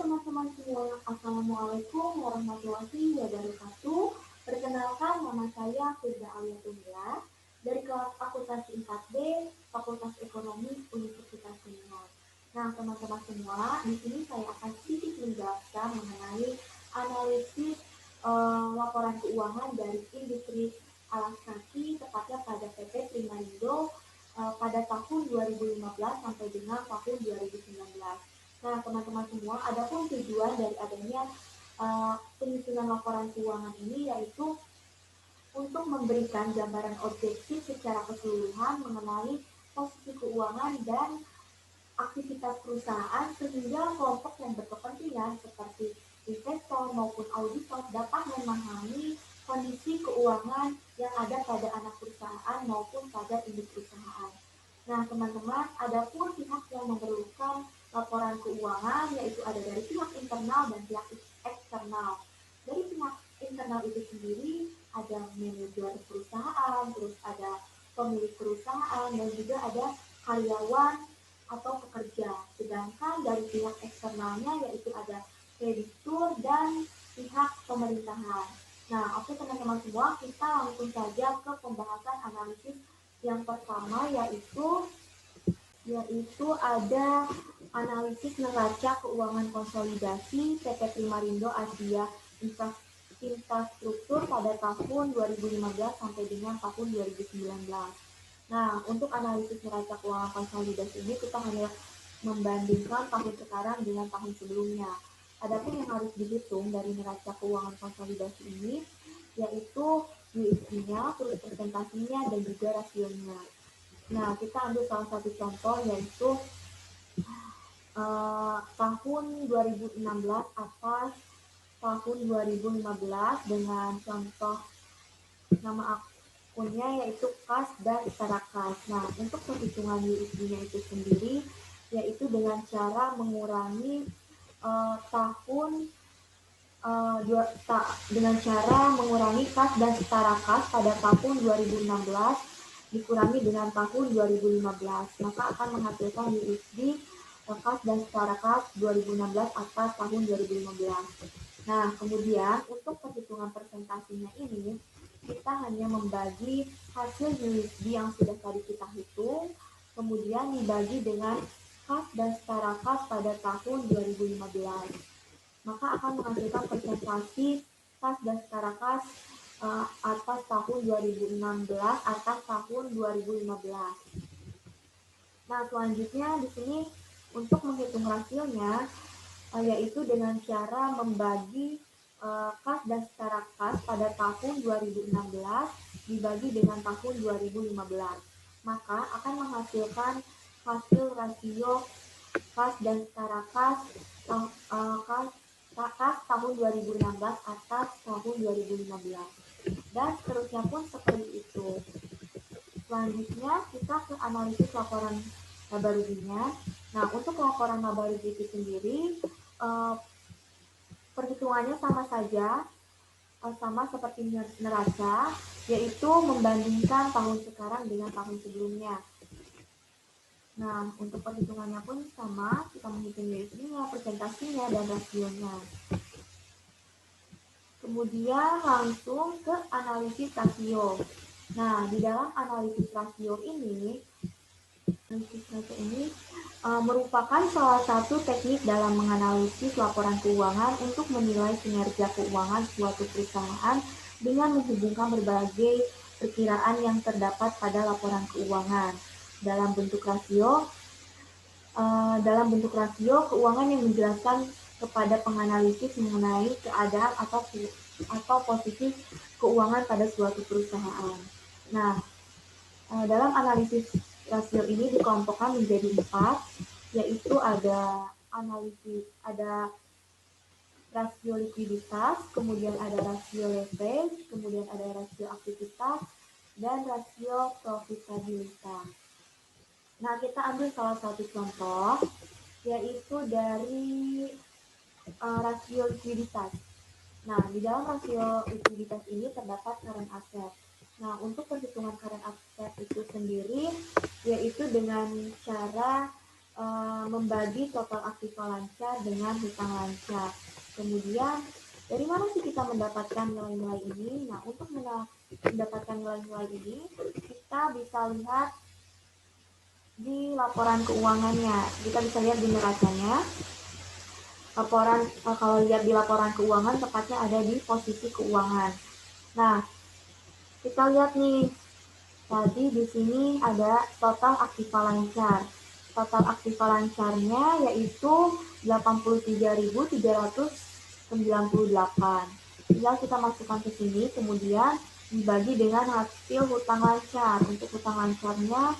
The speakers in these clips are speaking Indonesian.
teman-teman semua, Assalamualaikum warahmatullahi wabarakatuh. Perkenalkan, nama saya Firda Aliatullah dari kelas Akuntansi 4B, Fakultas Ekonomi Universitas Unpad. Nah, teman-teman semua, di sini saya akan sedikit menjelaskan mengenai analisis laporan keuangan dari industri alas kaki, tepatnya pada PT Primarindo pada tahun 2015 sampai dengan tahun 2019. Nah, teman-teman semua, adapun tujuan dari adanya penyusunan laporan keuangan ini yaitu untuk memberikan gambaran objektif secara keseluruhan mengenai posisi keuangan dan aktivitas perusahaan sehingga kelompok yang berkepentingan seperti investor maupun auditor dapat memahami kondisi keuangan yang ada pada anak perusahaan maupun pada induk perusahaan. Nah, teman-teman, adapun pihak yang memerlukan laporan keuangan yaitu ada dari pihak internal dan pihak eksternal. Dari pihak internal itu sendiri ada manajer perusahaan, terus ada pemilik perusahaan, dan juga ada karyawan atau pekerja. Sedangkan dari pihak eksternalnya yaitu ada kreditur dan pihak pemerintahan. Nah, oke teman-teman semua, kita langsung saja ke pembahasan analisis yang pertama yaitu ada analisis neraca keuangan konsolidasi PT Primarindo Asia Infrastruktur pada tahun 2015 sampai dengan tahun 2019. Nah, untuk analisis neraca keuangan konsolidasi ini kita hanya membandingkan tahun sekarang dengan tahun sebelumnya. Adapun yang harus dihitung dari neraca keuangan konsolidasi ini yaitu USD-nya, terus presentasinya, dan juga rasionya. Nah, kita ambil salah satu contoh yaitu tahun 2016 atas tahun 2015 dengan contoh nama akunnya yaitu kas dan setara kas. Nah, untuk perhitungan USD-nya itu sendiri yaitu dengan cara mengurangi tahun dengan cara mengurangi kas dan setara kas pada tahun 2016 dikurangi dengan tahun 2015, maka akan menghasilkan USD kas dan setara kas 2016 atas tahun 2015. Nah, kemudian untuk perhitungan presentasinya ini kita hanya membagi hasil USD yang sudah tadi kita hitung, kemudian dibagi dengan kas dan setara kas pada tahun 2015. Maka akan menghasilkan presentasi kas dan setara kas atas tahun 2016 atas tahun 2015. Nah, selanjutnya di sini untuk menghitung rasionya yaitu dengan cara membagi kas dan setara kas pada tahun 2016 dibagi dengan tahun 2015. Maka akan menghasilkan hasil rasio kas dan setara kas tahun 2016 atas tahun 2015. Dan seterusnya pun seperti itu. Selanjutnya kita ke analisis laporan laba ruginya. Nah, untuk laporan laba rugi itu sendiri perhitungannya sama saja, sama seperti neraca, yaitu membandingkan tahun sekarang dengan tahun sebelumnya. Nah, untuk perhitungannya pun sama, kita menghitung USD-nya, presentasinya, dan rasionya. Kemudian langsung ke analisis rasio. Nah, di dalam analisis rasio ini merupakan salah satu teknik dalam menganalisis laporan keuangan untuk menilai kinerja keuangan suatu perusahaan dengan menghubungkan berbagai perkiraan yang terdapat pada laporan keuangan. Dalam bentuk rasio keuangan yang menjelaskan kepada penganalisis mengenai keadaan atau posisi keuangan pada suatu perusahaan. Nah, dalam analisis rasio ini dikelompokkan menjadi 4, yaitu ada rasio likuiditas, kemudian ada rasio leverage, kemudian ada rasio aktivitas, dan rasio profitabilitas. Nah, kita ambil salah satu contoh, yaitu dari rasio likuiditas. Nah, di dalam rasio likuiditas ini terdapat current asset. Nah, untuk perhitungan current asset itu sendiri, yaitu dengan cara membagi total aktiva lancar dengan hutang lancar. Kemudian dari mana sih kita mendapatkan nilai-nilai ini? Nah, untuk mendapatkan nilai-nilai ini kita bisa lihat di laporan keuangannya. Kita bisa lihat di neracanya. Laporan kalau lihat di laporan keuangan tepatnya ada di posisi keuangan. Nah, kita lihat nih. Tadi di sini ada total aktiva lancar. Total aktiva lancarnya yaitu 83.398. Tinggal kita masukkan ke sini, kemudian dibagi dengan hasil hutang lancar. Untuk hutang lancarnya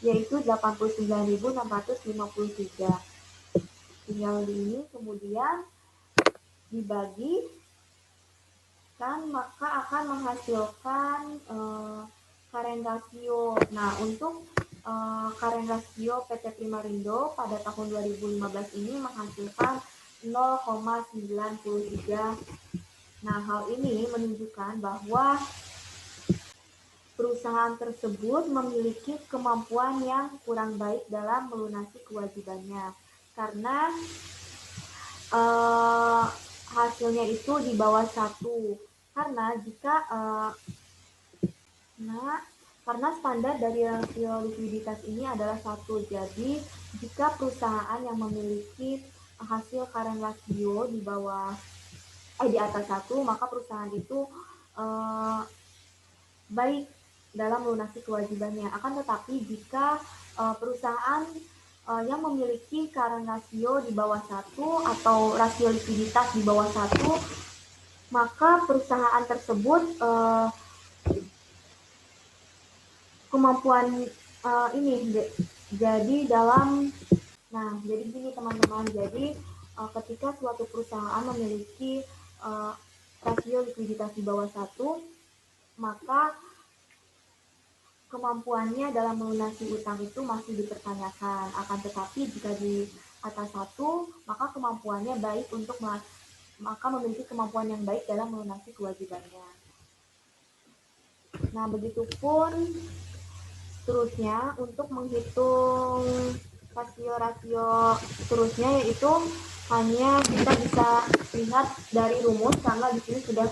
yaitu 89.653. Tinggal di ini, kemudian dibagi kan maka akan menghasilkan current ratio. Nah, untuk current ratio PT Primarindo pada tahun 2015 ini menghasilkan 0,93. Nah, hal ini menunjukkan bahwa perusahaan tersebut memiliki kemampuan yang kurang baik dalam melunasi kewajibannya. Karena hasilnya itu di bawah 1. Karena karena standar dari rasio likuiditas ini adalah 1. Jadi, jika perusahaan yang memiliki hasil current ratio di atas 1, maka perusahaan itu baik dalam melunasi kewajibannya. Akan tetapi jika perusahaan yang memiliki current ratio di bawah 1 atau rasio likuiditas di bawah 1, maka perusahaan tersebut kemampuan jadi gini teman-teman. Jadi ketika suatu perusahaan memiliki rasio likuiditas di bawah 1, maka kemampuannya dalam melunasi utang itu masih dipertanyakan. Akan tetapi jika di atas 1, maka kemampuannya baik maka memiliki kemampuan yang baik dalam melunasi kewajibannya. Nah, begitupun seterusnya untuk menghitung rasio-rasio seterusnya, yaitu hanya kita bisa lihat dari rumus karena di sini sudah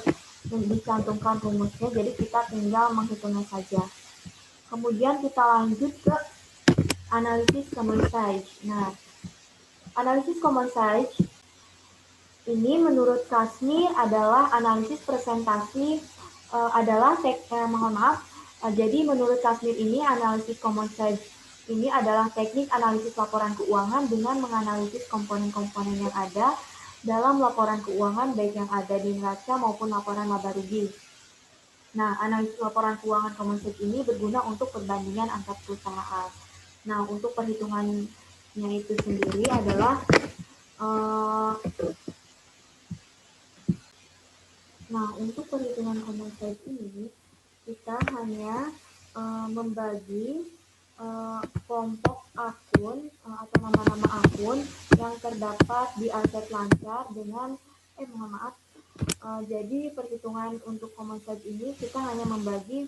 dicantumkan rumusnya, jadi kita tinggal menghitungnya saja. Kemudian kita lanjut ke analisis common size. Nah, analisis common size ini menurut Kasmir adalah analisis presentasi jadi menurut Kasmir ini analisis common size ini adalah teknik analisis laporan keuangan dengan menganalisis komponen-komponen yang ada dalam laporan keuangan baik yang ada di neraca maupun laporan laba rugi. Nah, analisis laporan keuangan common size ini berguna untuk perbandingan antar perusahaan. Nah, untuk perhitungannya itu sendiri adalah untuk perhitungan common size ini kita hanya membagi kelompok akun atau nama-nama akun yang terdapat di aset lancar dengan jadi perhitungan untuk common size ini kita hanya membagi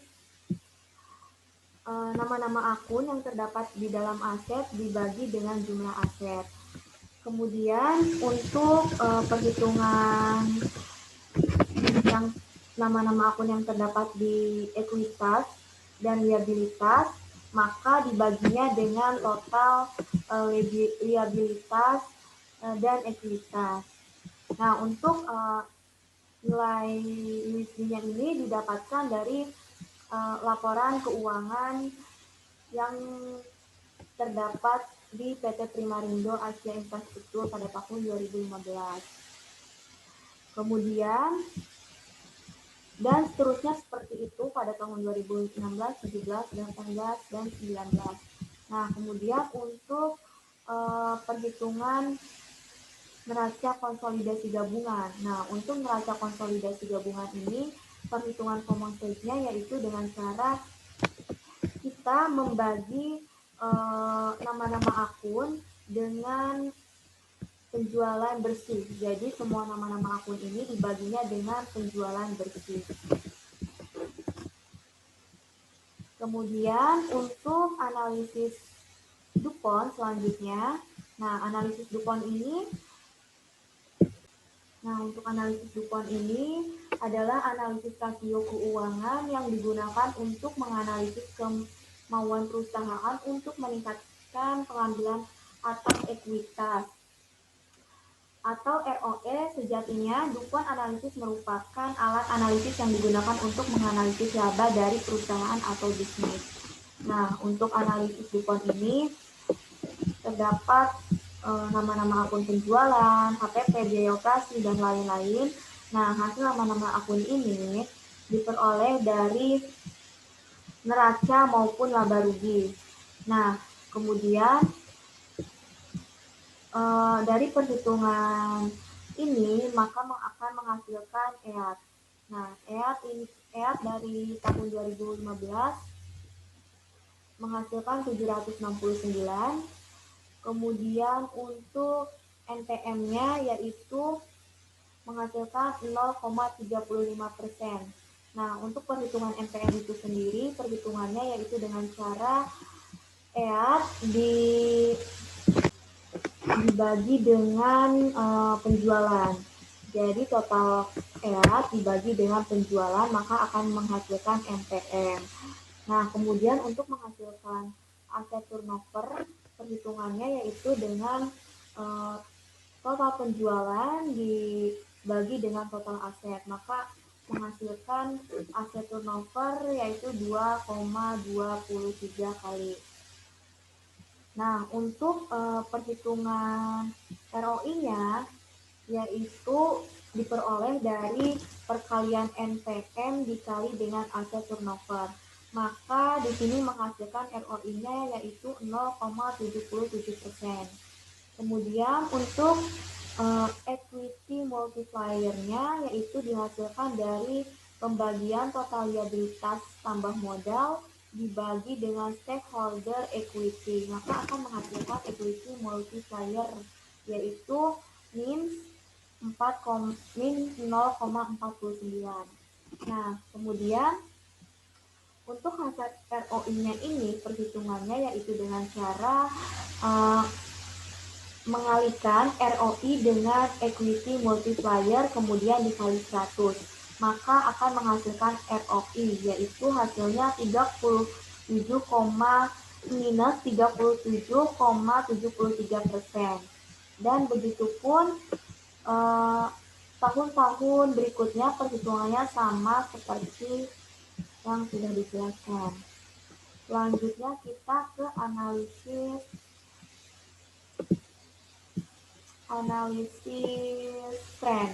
nama-nama akun yang terdapat di dalam aset dibagi dengan jumlah aset. Kemudian untuk perhitungan yang nama-nama akun yang terdapat di ekuitas dan liabilitas, maka dibaginya dengan total liabilitas dan ekuitas. Nah, untuk nilai USD-nya ini didapatkan dari laporan keuangan yang terdapat di PT Primarindo Asia Infrastruktur pada tahun 2015. Kemudian dan seterusnya seperti itu pada tahun 2016, 17, 18, dan 19. Nah, kemudian untuk perhitungan neraca konsolidasi gabungan. Nah, untuk neraca konsolidasi gabungan ini, perhitungan common size-nya yaitu dengan cara kita membagi nama-nama akun dengan penjualan bersih. Jadi semua nama-nama akun ini dibaginya dengan penjualan bersih. Kemudian untuk analisis DuPont selanjutnya. Untuk analisis DuPont ini adalah analisis rasio keuangan yang digunakan untuk menganalisis kemauan perusahaan untuk meningkatkan pengambilan atas ekuitas. Atau ROE, sejatinya DuPont Analysis merupakan alat analisis yang digunakan untuk menganalisis laba dari perusahaan atau bisnis. Nah, untuk analisis DuPont ini terdapat nama-nama akun penjualan, HPP, biaya operasi, dan lain-lain. Nah, hasil nama-nama akun ini diperoleh dari neraca maupun laba rugi. Nah, kemudian dari perhitungan ini maka akan menghasilkan EAT. Nah, EAT dari tahun 2015 menghasilkan 769. Kemudian untuk NPM-nya yaitu menghasilkan 0,35%. Nah, untuk perhitungan NPM itu sendiri, perhitungannya yaitu dengan cara EAT dibagi dengan penjualan. Jadi total EAT dibagi dengan penjualan maka akan menghasilkan NPM. Nah, kemudian untuk menghasilkan aset turnover, perhitungannya yaitu dengan total penjualan dibagi dengan total aset, maka menghasilkan aset turnover yaitu 2,23 kali. Nah, untuk perhitungan ROI-nya yaitu diperoleh dari perkalian NPM dikali dengan aset turnover. Maka di sini menghasilkan ROI-nya yaitu 0,77%. Kemudian untuk equity multiplier-nya yaitu dihasilkan dari pembagian total liabilitas tambah modal dibagi dengan stakeholder equity, maka akan menghasilkan equity multiplier yaitu min 0,49. Nah, kemudian untuk hasil ROI-nya ini perhitungannya yaitu dengan cara mengalihkan ROI dengan equity multiplier kemudian dikali 100. Maka akan menghasilkan ROI yaitu hasilnya 37,73%. Dan begitupun tahun-tahun berikutnya perhitungannya sama seperti yang sudah dijelaskan. Selanjutnya kita ke analisis tren.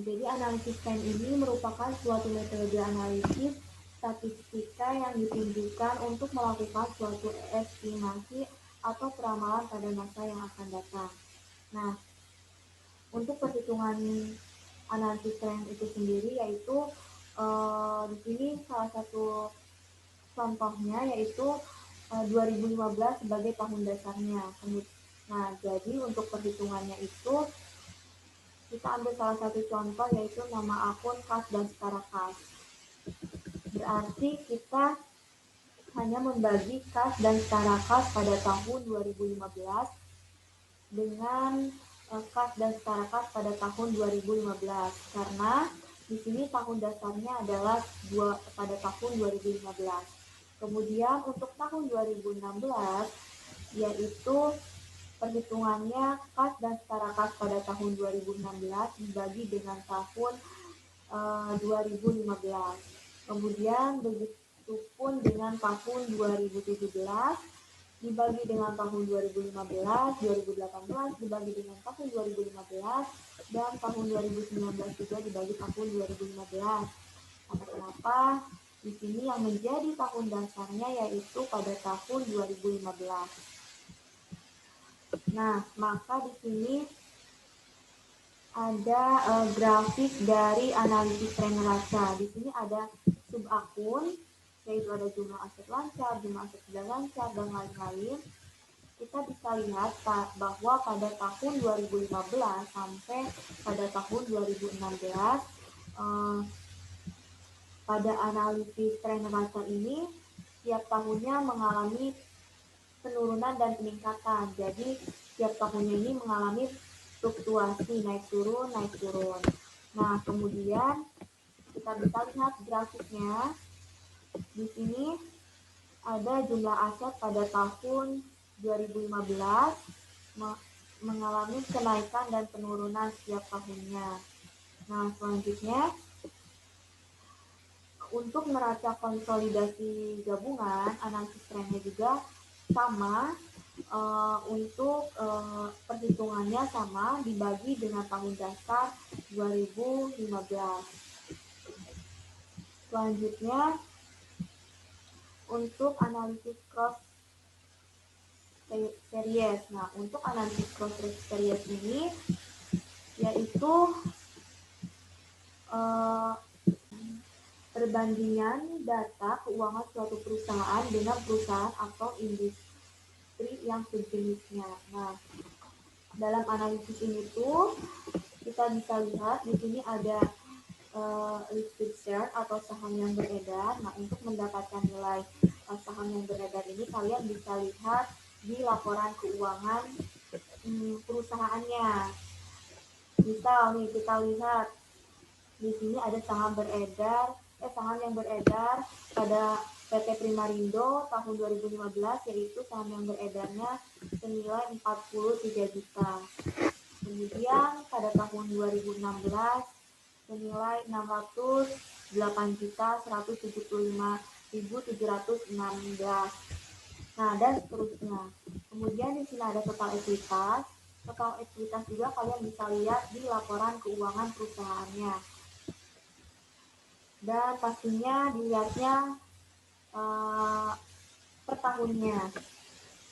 Jadi analisis tren ini merupakan suatu metode analisis statistika yang ditunjukkan untuk melakukan suatu estimasi atau peramalan pada masa yang akan datang. Nah, untuk perhitungan analisis tren itu sendiri yaitu di sini salah satu contohnya yaitu 2015 sebagai tahun dasarnya. Nah, jadi untuk perhitungannya itu kita ambil salah satu contoh yaitu nama akun kas dan setara kas. Berarti kita hanya membagi kas dan setara kas pada tahun 2015 dengan kas dan setara kas pada tahun 2015 karena di sini tahun dasarnya adalah pada tahun 2015. Kemudian untuk tahun 2016 yaitu perhitungannya kas dan setara kas pada tahun 2016 dibagi dengan tahun 2015. Kemudian begitupun dengan tahun 2017 dibagi dengan tahun 2015, 2018 dibagi dengan tahun 2015, dan tahun 2019 juga dibagi tahun 2015. Kenapa? Di sini yang menjadi tahun dasarnya yaitu pada tahun 2015. Nah, maka di sini ada grafik dari analisis tren neraca. Di sini ada subakun, yaitu ada jumlah aset lancar, jumlah aset tidak lancar, dan lain-lain. Kita bisa lihat bahwa pada tahun 2015 sampai pada tahun 2016, pada analisis tren neraca ini tiap tahunnya mengalami penurunan dan peningkatan. Jadi tiap tahunnya ini mengalami fluktuasi naik turun. Nah, kemudian kita bisa lihat grafiknya. Di sini ada jumlah aset pada tahun 2015 mengalami kenaikan dan penurunan setiap tahunnya. Nah, selanjutnya untuk neraca konsolidasi gabungan, analisis trennya juga sama. Untuk perhitungannya sama, dibagi dengan tahun dasar 2015. Selanjutnya untuk analisis cross series. Nah, untuk analisis cross series ini yaitu perbandingan data keuangan suatu perusahaan dengan perusahaan atau industri yang sejenisnya. Nah, dalam analisis ini tuh kita bisa lihat di sini ada listed share atau saham yang beredar. Nah, untuk mendapatkan nilai saham yang beredar ini kalian bisa lihat di laporan keuangan perusahaannya. Misal nih kita lihat di sini ada saham yang beredar pada PT Primarindo tahun 2015, yaitu saham yang beredarnya senilai 43 juta. Kemudian pada tahun 2016 senilai 608.175.716. Nah, dan seterusnya. Kemudian di sini ada total ekuitas. Total ekuitas juga kalian bisa lihat di laporan keuangan perusahaannya. Dan pastinya dilihatnya per tahunnya.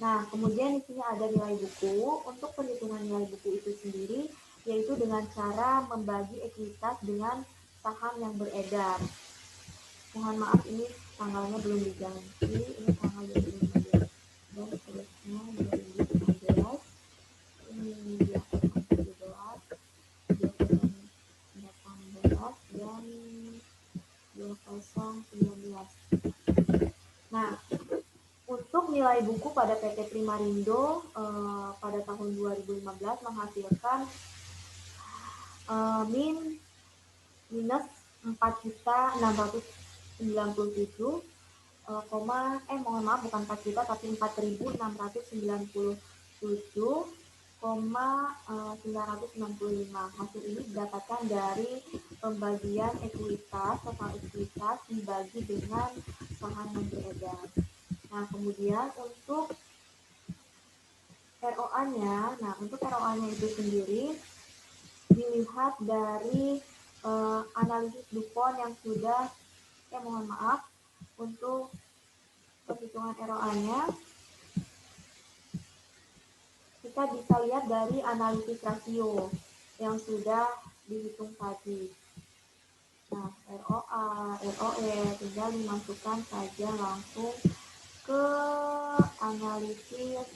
Nah, kemudian di sini ada nilai buku. Untuk perhitungan nilai buku itu sendiri yaitu dengan cara membagi ekuitas dengan saham yang beredar. Mohon maaf, ini tanggalnya belum diganti. Ini tanggal 2015 dan seterusnya 2016. Ini 2017, 2018 dan 2019. Nah, untuk nilai buku pada PT Primarindo pada tahun 2015 menghasilkan minus 4.697 mohon maaf, bukan 4 juta tapi 4.697,965. Hasil ini didapatkan dari pembagian ekuitas, total ekuitas dibagi dengan saham yang beredar. Nah, kemudian untuk ROA-nya, itu sendiri dilihat dari analisis DuPont yang sudah, untuk perhitungan ROA-nya kita bisa lihat dari analisis rasio yang sudah dihitung tadi. Nah, ROA, ROE tinggal dimasukkan saja langsung ke analisis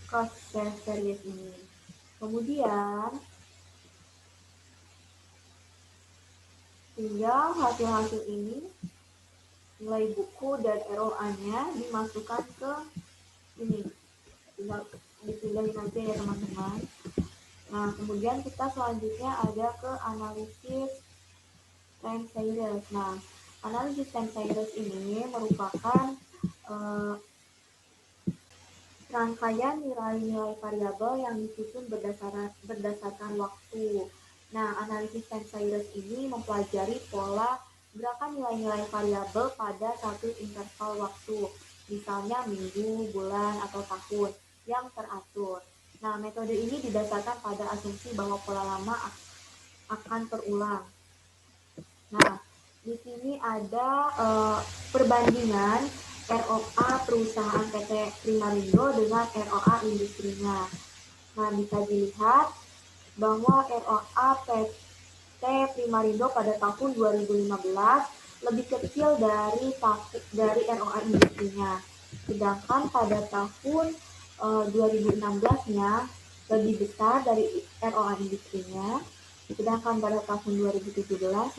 cross series ini. Kemudian tinggal hasil-hasil ini, nilai buku dan ROA-nya dimasukkan ke ini. Tinggal dipindahin aja ya teman-teman. Nah, kemudian kita selanjutnya ada ke analisis time series. Nah, analisis time series ini merupakan rangkaian nilai-nilai variabel yang disusun berdasarkan waktu. Nah, analisis time series ini mempelajari pola gerakan nilai-nilai variabel pada satu interval waktu, misalnya minggu, bulan, atau tahun yang teratur. Nah, metode ini didasarkan pada asumsi bahwa pola lama akan terulang. Nah, di sini ada perbandingan ROA perusahaan PT Primarindo dengan ROA industrinya. Nah, bisa dilihat bahwa ROA PT Primarindo pada tahun 2015 lebih kecil dari ROA industrinya. Sedangkan pada tahun 2016-nya lebih besar dari ROA industrinya. Sedangkan pada tahun 2017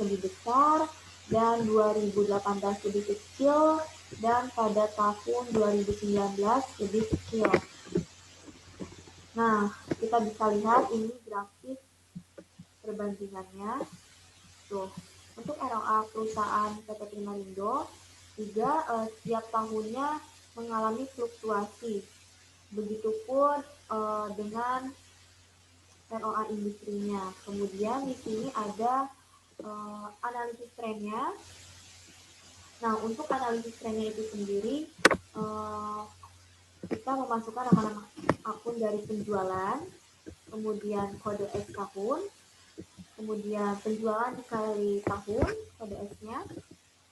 lebih besar dan 2018 lebih kecil, dan pada tahun 2019 lebih kecil. Nah, kita bisa lihat ini grafik perbandingannya. Tuh, untuk ROA perusahaan PT Primarindo juga setiap tahunnya mengalami fluktuasi. Begitupun dengan ROA industrinya. Kemudian di sini ada analisis trennya. Nah, untuk analisis trennya itu sendiri, kita memasukkan nama-nama akun dari penjualan, kemudian kode X tahun, kemudian penjualan dikali tahun, kode X-nya,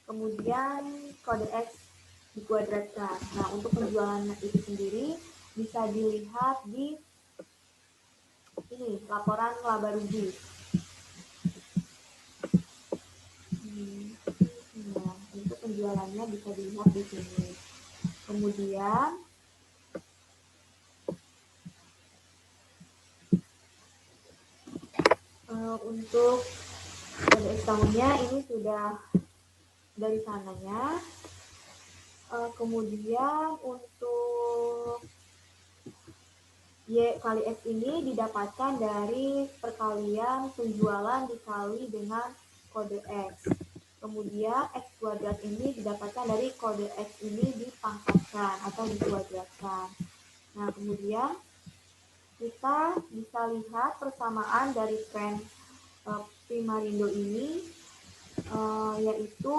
kemudian kode X dikuadratkan. Nah, untuk penjualan itu sendiri bisa dilihat di ini, laporan laba rugi. Nah, untuk penjualannya bisa dilihat di sini. Kemudian untuk kode X tahunnya ini sudah dari sananya. Kemudian untuk Y kali X ini didapatkan dari perkalian penjualan dikali dengan kode X. Kemudian X kuadrat ini didapatkan dari kode X ini dipangkatkan atau dikuadratkan. Nah, kemudian kita bisa lihat persamaan dari tren Primarindo ini, yaitu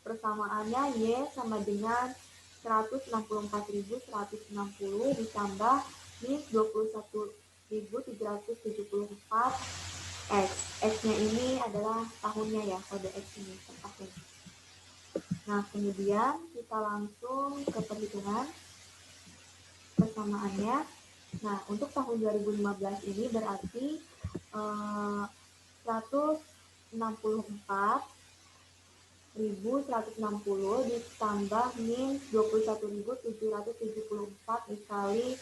persamaannya Y sama dengan 164.160 ditambah min 21.374 X. X-nya ini adalah tahunnya ya, kode X ini per tahun. Nah, kemudian kita langsung ke perhitungan persamaannya. Nah, untuk tahun 2015 ini berarti 164.160 ditambah min 21.774 dikali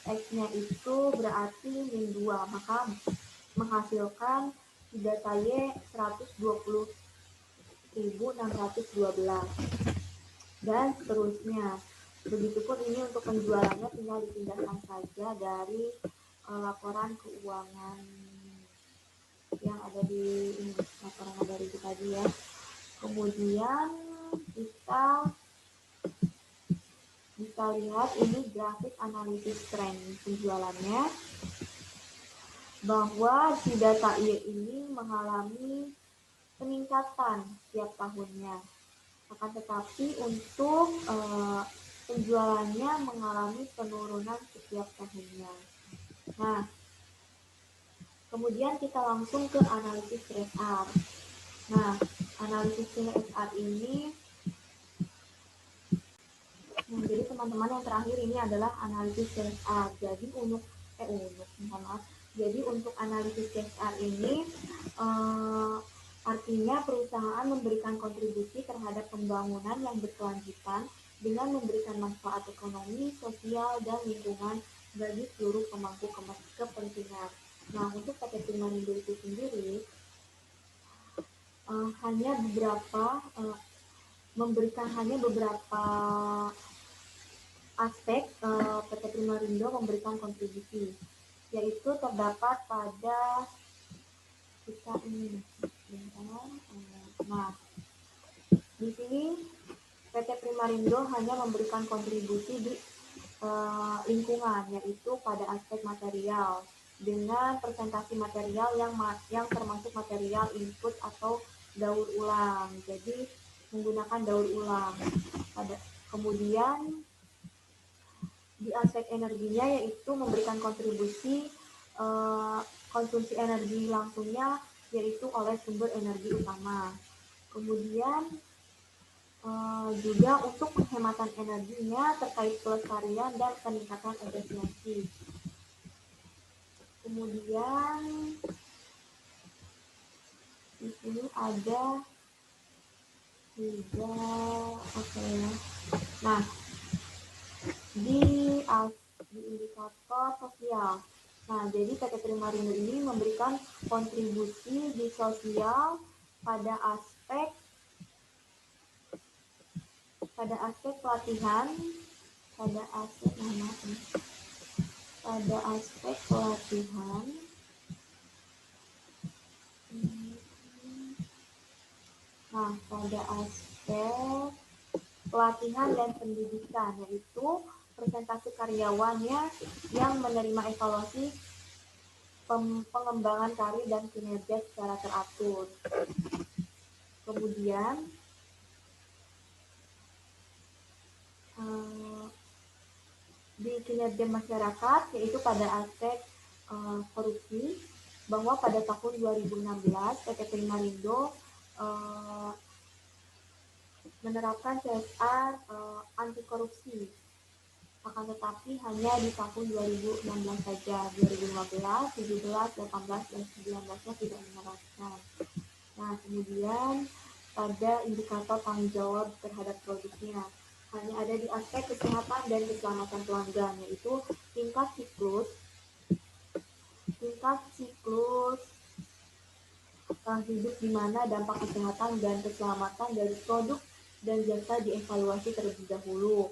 X-nya itu berarti min 2, maka menghasilkan data Y 120.612 dan seterusnya. Begitupun ini untuk penjualannya tinggal dipindahkan saja dari laporan keuangan yang ada di ini, laporan laba rugi tadi ya. Kemudian kita bisa lihat ini grafik analisis tren penjualannya, bahwa si data Y ini mengalami peningkatan setiap tahunnya. Akan tetapi untuk penjualannya mengalami penurunan setiap tahunnya. Nah, kemudian kita langsung ke analisis CSR. Nah, analisis CSR ini, jadi teman-teman yang terakhir ini adalah analisis CSR. Jadi untuk analisis CSR ini artinya perusahaan memberikan kontribusi terhadap pembangunan yang berkelanjutan dengan memberikan manfaat ekonomi, sosial, dan lingkungan bagi seluruh pemangku kepentingan. Nah, untuk PT Primarindo itu sendiri memberikan hanya beberapa aspek PT Primarindo memberikan kontribusi, yaitu terdapat pada kita ini. Nah, di sini PT Primarindo hanya memberikan kontribusi di lingkungan, yaitu pada aspek material dengan presentasi material yang termasuk material input atau daur ulang. Jadi menggunakan daur ulang. Kemudian di aspek energinya yaitu memberikan kontribusi konsumsi energi langsungnya yaitu oleh sumber energi utama. Kemudian juga untuk penghematan energinya terkait pelestarian dan peningkatan efisiensi. Kemudian di sini ada juga Nah, di indikator sosial. Nah, jadi PT Primarindo ini memberikan kontribusi di sosial pada aspek pada aspek pelatihan, pada aspek pada aspek pelatihan, pada aspek pelatihan dan pendidikan, yaitu presentasi karyawannya yang menerima evaluasi pengembangan karir dan kinerja secara teratur. Kemudian di kinerja masyarakat, yaitu pada aspek korupsi, bahwa pada tahun 2016 PT Primarindo menerapkan CSR anti korupsi. Akan tetapi hanya di tahun 2016 saja, 2015, 17, 18, dan 19-nya tidak menerapkan. Nah, kemudian pada indikator tanggung jawab terhadap produknya, hanya ada di aspek kesehatan dan keselamatan pelanggan, yaitu tingkat siklus hidup di mana dampak kesehatan dan keselamatan dari produk dan jasa dievaluasi terlebih dahulu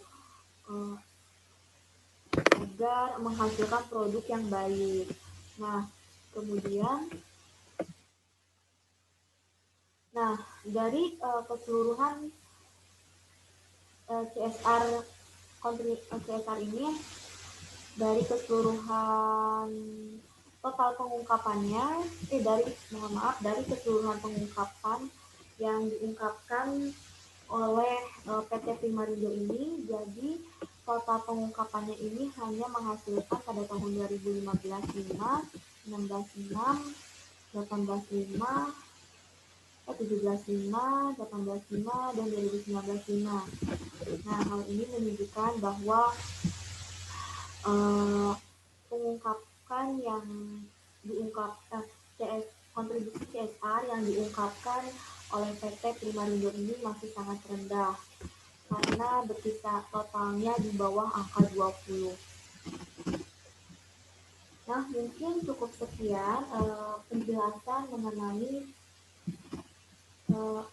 agar menghasilkan produk yang baik. Nah, kemudian dari keseluruhan CSR ini, dari keseluruhan total pengungkapannya, dari keseluruhan pengungkapan yang diungkapkan oleh PT Primarindo ini, jadi total pengungkapannya ini hanya menghasilkan pada tahun 2015 5, 16 6, 18 5, 17 5, 18 5, dan 2019 5. Nah, hal ini menunjukkan bahwa pengungkapan yang diungkapkan kontribusi CSR yang diungkapkan oleh PT Primarindo ini masih sangat rendah karena berkisar totalnya di bawah angka 20. Nah, mungkin cukup sekian penjelasan mengenai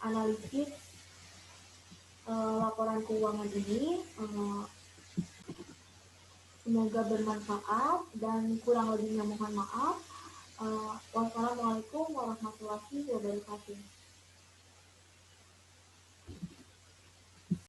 analisis laporan keuangan ini. Semoga bermanfaat dan kurang lebihnya mohon maaf. Wassalamualaikum warahmatullahi wabarakatuh.